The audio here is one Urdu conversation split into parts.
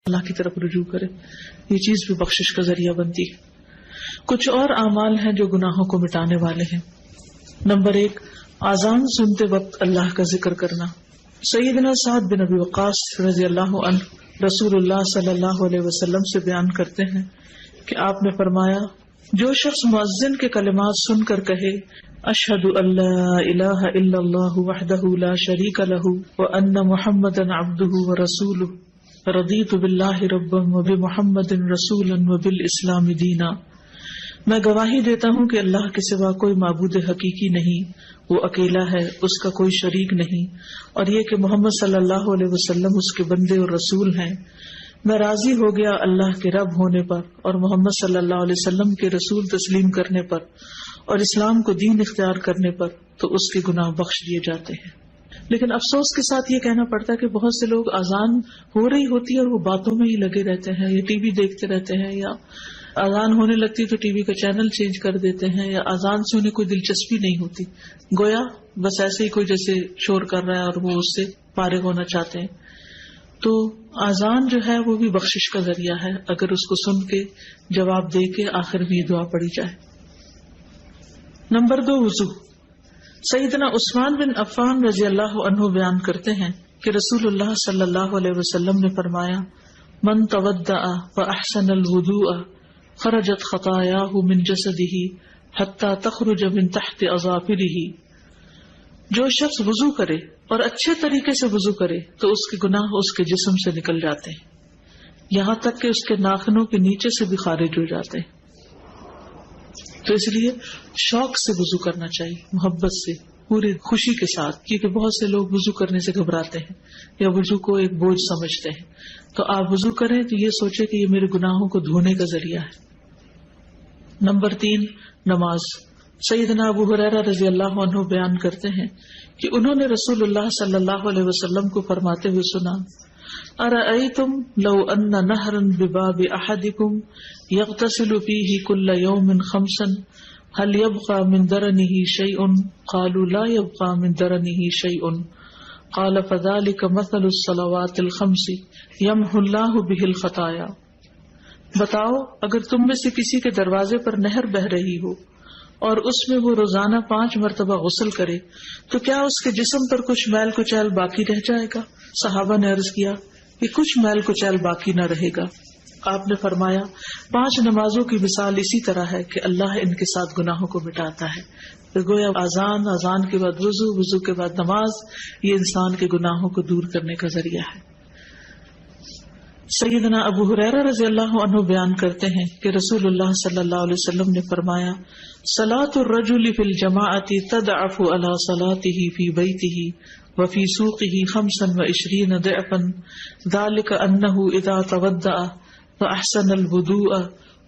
اللہ کی طرف رجوع کرے، یہ چیز بھی بخشش کا ذریعہ بنتی ہے۔ کچھ اور اعمال ہیں جو گناہوں کو مٹانے والے ہیں۔ نمبر 1، اذان سنتے وقت اللہ کا ذکر کرنا۔ سیدنا سعد بن ابی وقاص رضی اللہ عنہ رسول اللہ صلی اللہ علیہ وسلم سے بیان کرتے ہیں کہ آپ نے فرمایا، جو شخص مؤذن کے کلمات سن کر کہے اشہد ان لا الہ الا اللہ وحدہ لا شریک لہ وان محمدا عبدہ ورسولہ رضیت باللہ ربا وبمحمد رسولا وبالاسلام دینا، میں گواہی دیتا ہوں کہ اللہ کے سوا کوئی معبود حقیقی نہیں، وہ اکیلا ہے، اس کا کوئی شریک نہیں، اور یہ کہ محمد صلی اللہ علیہ وسلم اس کے بندے اور رسول ہیں۔ میں راضی ہو گیا اللہ کے رب ہونے پر اور محمد صلی اللہ علیہ وسلم کے رسول تسلیم کرنے پر اور اسلام کو دین اختیار کرنے پر، تو اس کے گناہ بخش دیے جاتے ہیں۔ لیکن افسوس کے ساتھ یہ کہنا پڑتا ہے کہ بہت سے لوگ اذان ہو رہی ہوتی ہے اور وہ باتوں میں ہی لگے رہتے ہیں، یا ٹی وی دیکھتے رہتے ہیں، یا اذان ہونے لگتی تو ٹی وی کا چینل چینج کر دیتے ہیں، یا اذان سے انہیں کوئی دلچسپی نہیں ہوتی، گویا بس ایسے ہی کوئی جیسے شور کر رہا ہے اور وہ اس سے فارغ ہونا چاہتے ہیں۔ تو اذان جو ہے وہ بھی بخشش کا ذریعہ ہے، اگر اس کو سن کے جواب دے کے آخر بھی دعا پڑھی جائے۔ نمبر 2، وضو۔ سیدنا عثمان بن عفان رضی اللہ عنہ بیان کرتے ہیں کہ رسول اللہ صلی اللہ علیہ وسلم نے فرمایا، من تودع فاحسن الوضوء خرجت خطاياه من جسده حتى تخرج من تحت اظافره، جو شخص وضو کرے اور اچھے طریقے سے وضو کرے تو اس کے گناہ اس کے جسم سے نکل جاتے ہیں، یہاں تک کہ اس کے ناخنوں کے نیچے سے بھی خارج ہو جاتے ہیں۔ تو اس لیے شوق سے وضو کرنا چاہیے، محبت سے، پوری خوشی کے ساتھ، کیونکہ بہت سے لوگ وضو کرنے سے گھبراتے ہیں یا وضو کو ایک بوجھ سمجھتے ہیں۔ تو آپ وضو کریں تو یہ سوچیں کہ یہ میرے گناہوں کو دھونے کا ذریعہ ہے۔ نمبر 3، نماز۔ سیدنا ابو ہریرہ رضی اللہ عنہ بیان کرتے ہیں کہ انہوں نے رسول اللہ صلی اللہ علیہ وسلم کو فرماتے ہوئے سنا، ارأیتم لو ان نہرا بباب احدکم یغتسل فیہ کل یوم 5 هل يبقى من درنه شيء؟ قالوا لا يبقى من درنه شيء، قال فذلك مثل الصلوات الخمس يمحو الله به الخطايا۔ بتاؤ، اگر تم میں سے کسی کے دروازے پر نہر بہہ رہی ہو اور اس میں وہ روزانہ 5 مرتبہ غسل کرے تو کیا اس کے جسم پر کچھ میل کچیل باقی رہ جائے گا؟ صحابہ نے عرض کیا کہ کچھ میل کچیل باقی نہ رہے گا۔ آپ نے فرمایا، 5 نمازوں کی مثال اسی طرح ہے کہ اللہ ان کے ساتھ گناہوں کو مٹاتا ہے۔ تو گویا اذان کے بعد وضو، وضو کے بعد نماز، یہ انسان کے گناہوں کو دور کرنے کا ذریعہ ہے۔ سیدنا ابو ہریرہ رضی اللہ عنہ بیان کرتے ہیں کہ رسول اللہ صلی اللہ علیہ وسلم نے فرمایا، صلاۃ الرجل فی الجماعۃ تضعف علی صلاتہ فی بیتہ وفی سوقہ 25 ضعفا، ذلک انہ اذا تودع فاحسن الوضوء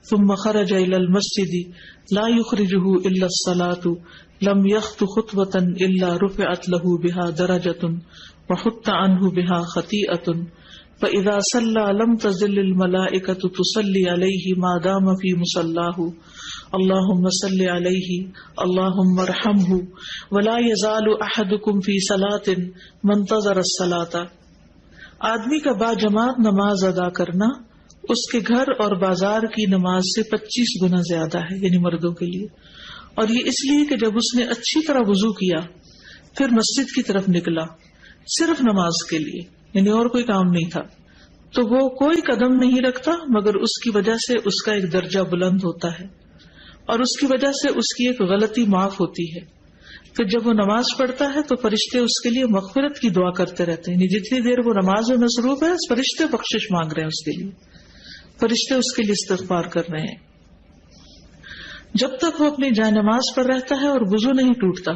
ثم خرج الى المسجد لا يخرجه الا الصلاة لم يخط خطوة الا رفعت له بها درجة وحط عنه بها خطيئة، فاذا صلى لم تزل الملائكة تصلي عليه ما دام في مصلاه، اللهم صل عليه اللهم ارحمه، ولا يزال احدكم في صلاة منتظر الصلاة۔ آدمی کا با جماعت نماز ادا کرنا اس کے گھر اور بازار کی نماز سے 25 گنا زیادہ ہے، یعنی مردوں کے لیے، اور یہ اس لیے کہ جب اس نے اچھی طرح وضو کیا پھر مسجد کی طرف نکلا صرف نماز کے لیے، یعنی اور کوئی کام نہیں تھا، تو وہ کوئی قدم نہیں رکھتا مگر اس کی وجہ سے اس کا ایک درجہ بلند ہوتا ہے اور اس کی وجہ سے اس کی ایک غلطی معاف ہوتی ہے۔ پھر جب وہ نماز پڑھتا ہے تو فرشتے اس کے لیے مغفرت کی دعا کرتے رہتے ہیں، یعنی جتنی دیر وہ نماز میں مصروف ہے فرشتے بخشش مانگ رہے ہیں اس کے لیے، فرشتے اس کے لیے استغفار کر رہے ہیں۔ جب تک وہ اپنی جائے نماز پر رہتا ہے اور وضو نہیں ٹوٹتا،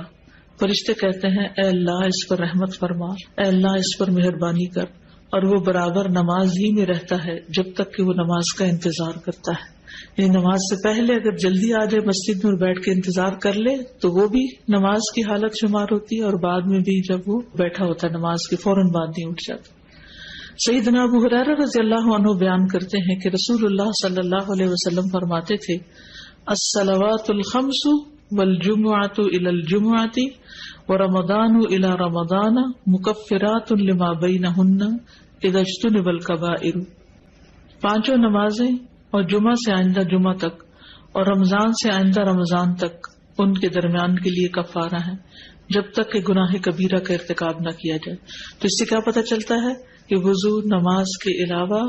فرشتے کہتے ہیں اے اللہ اس پر رحمت فرما، اے اللہ اس پر مہربانی کر، اور وہ برابر نماز ہی میں رہتا ہے جب تک کہ وہ نماز کا انتظار کرتا ہے۔ یعنی نماز سے پہلے اگر جلدی آ جائے مسجد میں اور بیٹھ کے انتظار کر لے تو وہ بھی نماز کی حالت شمار ہوتی ہے، اور بعد میں بھی جب وہ بیٹھا ہوتا ہے نماز کے فوراً بعد نہیں اٹھ جاتا۔ سیدنا ابو ہریرہ رضی اللہ عنہ بیان کرتے ہیں کہ رسول اللہ صلی اللہ علیہ وسلم فرماتے تھے، الصلوات الخمس والجمعۃ الی الجمعۃ ورمضان الی رمضان مکفرات لما بینہن اذا اجتنب الکبائر۔ 5 نمازیں اور جمعہ سے آئندہ جمعہ تک اور رمضان سے آئندہ رمضان تک ان کے درمیان کے لیے کفارہ ہے، جب تک کہ گناہ کبیرہ کا ارتکاب نہ کیا جائے۔ تو اس سے کیا پتہ چلتا ہے کہ وضو، نماز کے علاوہ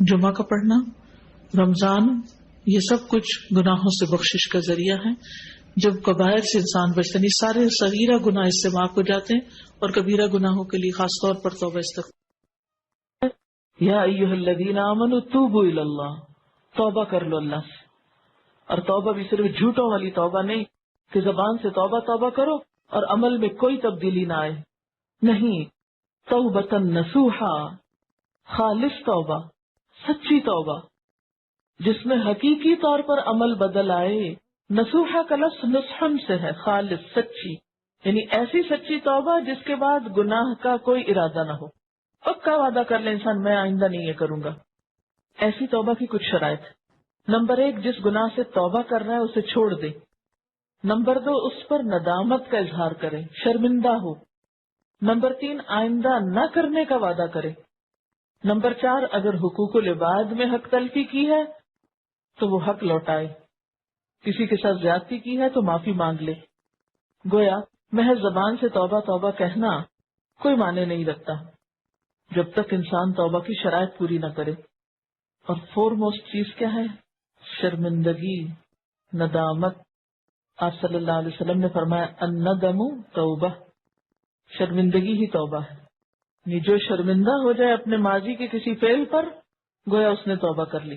جمعہ کا پڑھنا، رمضان، یہ سب کچھ گناہوں سے بخشش کا ذریعہ ہے۔ جب کبائر سے انسان بچتا نہیں، سارے صغیرہ گناہ اس سے معاف ہو جاتے ہیں، اور کبیرہ گناہوں کے لیے خاص طور پر توبہ استغفار۔ یا ایھا الذین آمنوا توبوا الی اللہ، توبہ کر لو اللہ سے۔ اور توبہ بھی صرف جھوٹوں والی توبہ نہیں کہ زبان سے توبہ توبہ کرو اور عمل میں کوئی تبدیلی نہ آئے، نہیں، توبۃ نصوحا، خالص توبہ، سچی توبہ جس میں حقیقی طور پر عمل بدل آئے۔ نصوحا کا لفظ نصحن سے ہے، خالص، سچی، یعنی ایسی سچی توبہ جس کے بعد گناہ کا کوئی ارادہ نہ ہو، پکا وعدہ کر لے انسان میں آئندہ نہیں یہ کروں گا۔ ایسی توبہ کی کچھ شرائط۔ نمبر 1، جس گناہ سے توبہ کر رہا ہے اسے چھوڑ دے۔ نمبر 2، اس پر ندامت کا اظہار کرے، شرمندہ ہو۔ نمبر 3، آئندہ نہ کرنے کا وعدہ کرے۔ نمبر 4، اگر حقوق العباد میں حق تلفی کی ہے تو وہ حق لوٹائے، کسی کے ساتھ زیادتی کی ہے تو معافی مانگ لے۔ گویا محض زبان سے توبہ توبہ کہنا کوئی معنی نہیں رکھتا جب تک انسان توبہ کی شرائط پوری نہ کرے۔ اور فور موسٹ چیز کیا ہے؟ شرمندگی، ندامت۔ آپ صلی اللہ علیہ وسلم نے فرمایا الندم توبہ، شرمندگی ہی توبہ ہے۔ یعنی جو شرمندہ ہو جائے اپنے ماضی کے کسی فعل پر، گویا اس نے توبہ کر لی۔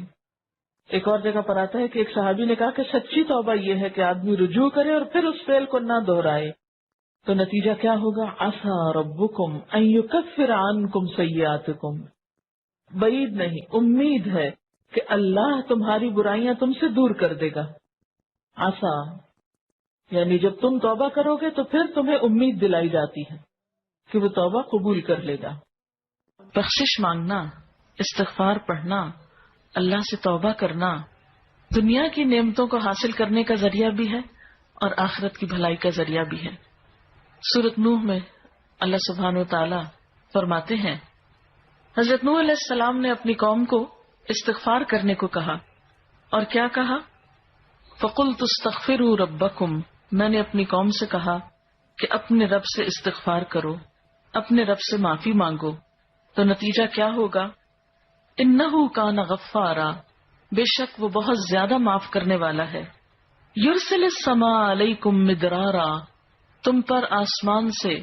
ایک اور جگہ پر آتا ہے کہ ایک صحابی نے کہا کہ سچی توبہ یہ ہے کہ آدمی رجوع کرے اور پھر اس فعل کو نہ دہرائے۔ تو نتیجہ کیا ہوگا؟ عسیٰ ربکم ان یکفر عنکم سیئاتکم، بعید نہیں، امید ہے کہ اللہ تمہاری برائیاں تم سے دور کر دے گا۔ عسیٰ یعنی جب تم توبہ کرو گے تو پھر تمہیں امید دلائی جاتی ہے کہ وہ توبہ قبول کر لے گا۔ بخشش مانگنا، استغفار پڑھنا، اللہ سے توبہ کرنا دنیا کی نعمتوں کو حاصل کرنے کا ذریعہ بھی ہے اور آخرت کی بھلائی کا ذریعہ بھی ہے۔ سورۃ نوح میں اللہ سبحانہ وتعالی فرماتے ہیں، حضرت نوح علیہ السلام نے اپنی قوم کو استغفار کرنے کو کہا، اور کیا کہا؟ فَقُلْتُ اسْتَغْفِرُوا رَبَّكُمْ، میں نے اپنی قوم سے کہا کہ اپنے رب سے استغفار کرو، اپنے رب سے معافی مانگو۔ تو نتیجہ کیا ہوگا؟ انہو کان غفارا، بے شک وہ بہت زیادہ معاف کرنے والا ہے۔ یرسل السماء علیکم مدرارا، تم پر آسمان سے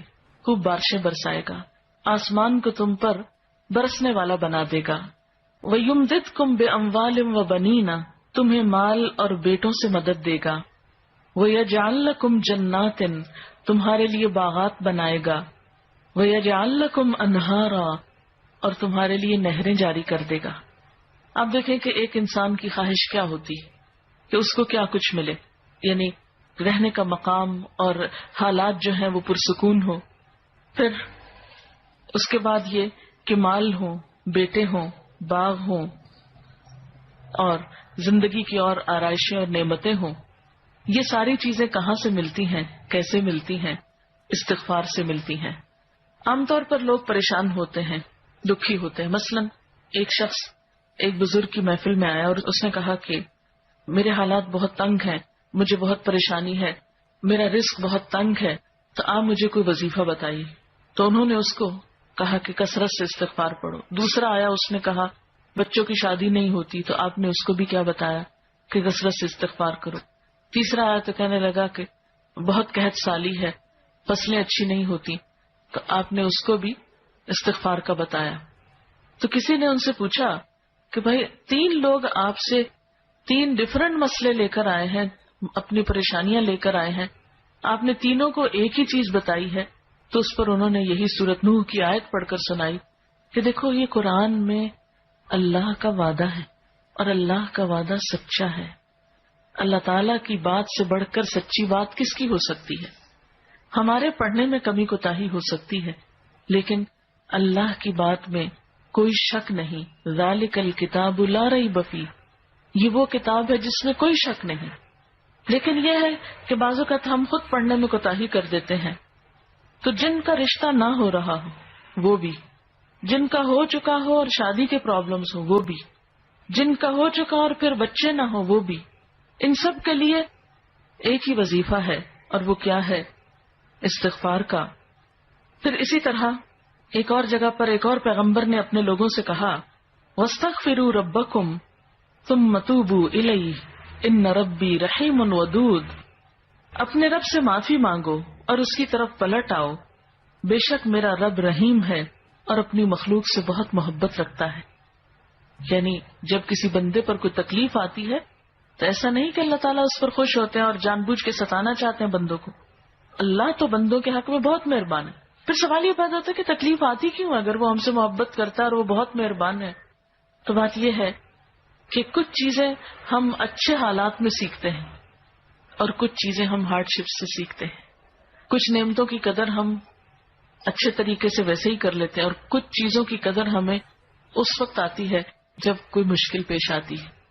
خوب بارشیں برسائے گا، آسمان کو تم پر برسنے والا بنا دے گا۔ ویمددکم باموال وبنین، تمہیں مال اور بیٹوں سے مدد دے گا۔ ویجعل لکم جنات، تمہارے لیے باغات بنائے گا۔ ویجعل لکم انہارا، اور تمہارے لیے نہریں جاری کر دے گا۔ آپ دیکھیں کہ ایک انسان کی خواہش کیا ہوتی کہ اس کو کیا کچھ ملے، یعنی رہنے کا مقام اور حالات جو ہیں وہ پرسکون ہو، پھر اس کے بعد یہ کہ مال ہوں، بیٹے ہوں، باغ ہوں، اور زندگی کی اور آرائشیں اور نعمتیں ہوں۔ یہ ساری چیزیں کہاں سے ملتی ہیں، کیسے ملتی ہیں؟ استغفار سے ملتی ہیں۔ عام طور پر لوگ پریشان ہوتے ہیں، دکھی ہوتے ہیں۔ مثلا ایک شخص ایک بزرگ کی محفل میں آیا اور اس نے کہا کہ میرے حالات بہت تنگ ہیں، مجھے بہت پریشانی ہے، میرا رزق بہت تنگ ہے، تو آپ مجھے کوئی وظیفہ بتائیے۔ تو انہوں نے اس کو کہا کہ کثرت سے استغفار پڑھو۔ دوسرا آیا، اس نے کہا بچوں کی شادی نہیں ہوتی، تو آپ نے اس کو بھی کیا بتایا کہ کثرت سے استغفار کرو۔ تیسرا آیا تو کہنے لگا کہ بہت قحط سالی ہے، فصلیں اچھی نہیں ہوتی، تو آپ نے اس کو بھی استغفار کا بتایا۔ تو کسی نے ان سے پوچھا کہ بھائی 3 لوگ آپ سے 3 ڈفرنٹ مسئلے لے کر آئے ہیں، اپنی پریشانیاں لے کر آئے ہیں، آپ نے تینوں کو ایک ہی چیز بتائی ہے۔ تو اس پر انہوں نے یہی سورۃ نوح کی آیت پڑھ کر سنائی کہ دیکھو یہ قرآن میں اللہ کا وعدہ ہے اور اللہ کا وعدہ سچا ہے۔ اللہ تعالیٰ کی بات سے بڑھ کر سچی بات کس کی ہو سکتی ہے؟ ہمارے پڑھنے میں کمی کوتاہی ہو سکتی ہے، لیکن اللہ کی بات میں کوئی شک نہیں۔ ذالک الکتاب لا ریب فیہ، یہ وہ کتاب ہے جس میں کوئی شک نہیں۔ لیکن یہ ہے کہ بعض اوقات ہم خود پڑھنے میں کوتاہی کر دیتے ہیں، تو جن کا رشتہ نہ ہو رہا ہو وہ بھی، جن کا ہو چکا ہو اور شادی کے پرابلمز ہو وہ بھی، جن کا ہو چکا اور پھر بچے نہ ہو وہ بھی، ان سب کے لیے ایک ہی وظیفہ ہے، اور وہ کیا ہے؟ استغفار کا۔ پھر اسی طرح ایک اور جگہ پر ایک اور پیغمبر نے اپنے لوگوں سے کہا وَاسْتَغْفِرُوا رَبَّكُمْ ثُمَّ تُوبُوا إِلَيْهِ إِنَّ رَبِّي رَحِيمٌ وَدُودٌ، اپنے رب سے معافی مانگو اور اس کی طرف پلٹ آؤ، بے شک میرا رب رحیم ہے اور اپنی مخلوق سے بہت محبت رکھتا ہے۔ یعنی جب کسی بندے پر کوئی تکلیف آتی ہے تو ایسا نہیں کہ اللہ تعالیٰ اس پر خوش ہوتے ہیں اور جان بوجھ کے ستانا چاہتے ہیں بندوں کو، اللہ تو بندوں کے حق میں بہت مہربان ہے۔ پھر سوال یہ پیدا ہوتا ہے کہ تکلیف آتی کیوں؟ اگر وہ ہم سے محبت کرتا ہے اور وہ بہت مہربان ہے، تو بات یہ ہے کہ کچھ چیزیں ہم اچھے حالات میں سیکھتے ہیں اور کچھ چیزیں ہم ہارڈ شپ سے سیکھتے ہیں۔ کچھ نعمتوں کی قدر ہم اچھے طریقے سے ویسے ہی کر لیتے ہیں، اور کچھ چیزوں کی قدر ہمیں اس وقت آتی ہے جب کوئی مشکل پیش آتی ہے۔